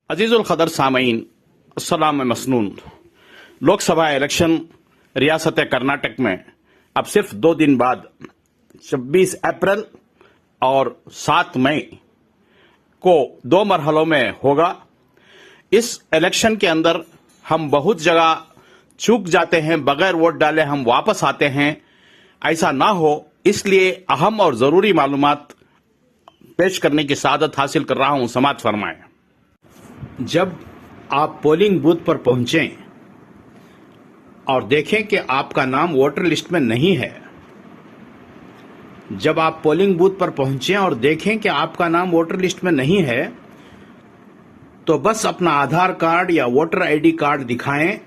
अजीज उल क़दर सामीन, अस्सलाम मसनून। लोकसभा इलेक्शन रियासत कर्नाटक में अब सिर्फ 2 दिन बाद 26 अप्रैल और 7 मई को 2 मरहलों में होगा। इस इलेक्शन के अंदर हम बहुत जगह चूक जाते हैं, बगैर वोट डाले हम वापस आते हैं। ऐसा ना हो इसलिए अहम और जरूरी मालूमात पेश करने की सादत हासिल कर रहा हूं। समाअत फरमाएं। जब आप पोलिंग बूथ पर पहुंचें और देखें कि आपका नाम वोटर लिस्ट में नहीं है, जब आप पोलिंग बूथ पर पहुंचें और देखें कि आपका नाम वोटर लिस्ट में नहीं है, तो बस अपना आधार कार्ड या वोटर आईडी कार्ड दिखाएं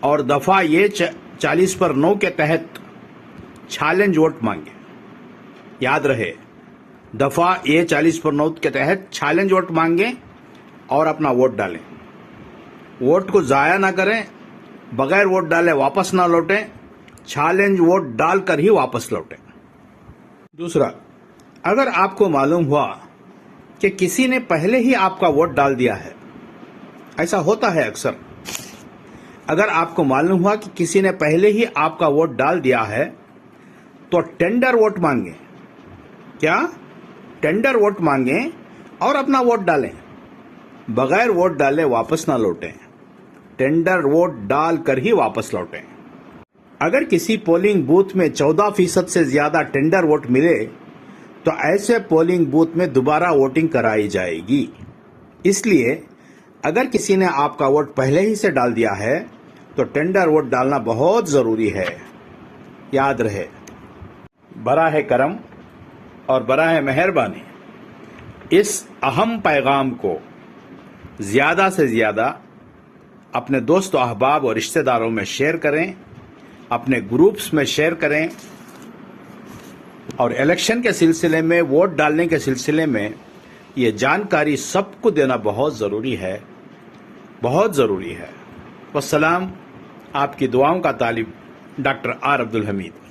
और दफा ये 40/9 के तहत चैलेंज वोट मांगे। याद रहे, दफा ये 40/9 के तहत चैलेंज वोट मांगे और अपना वोट डालें। वोट को जाया ना करें, बगैर वोट डाले वापस ना लौटें, चैलेंज वोट डालकर ही वापस लौटें। दूसरा, अगर आपको मालूम हुआ कि किसी ने पहले ही आपका वोट डाल दिया है, ऐसा होता है अक्सर, अगर आपको मालूम हुआ कि किसी ने पहले ही आपका वोट डाल दिया है, तो टेंडर वोट मांगे। क्या? टेंडर वोट मांगे और अपना वोट डालें। बगैर वोट डाले वापस ना लौटें, टेंडर वोट डाल कर ही वापस लौटें। अगर किसी पोलिंग बूथ में 14% से ज्यादा टेंडर वोट मिले तो ऐसे पोलिंग बूथ में दोबारा वोटिंग कराई जाएगी। इसलिए अगर किसी ने आपका वोट पहले ही से डाल दिया है तो टेंडर वोट डालना बहुत जरूरी है। याद रहे, बराह करम और बराह मेहरबानी इस अहम पैगाम को ज्यादा से ज्यादा अपने दोस्त अहबाब और रिश्तेदारों में शेयर करें, अपने ग्रुप्स में शेयर करें। और इलेक्शन के सिलसिले में, वोट डालने के सिलसिले में ये जानकारी सबको देना बहुत ज़रूरी है, बहुत ज़रूरी है। वस्सलाम। आपकी दुआओं का तालिब डॉक्टर आर अब्दुल हमीद।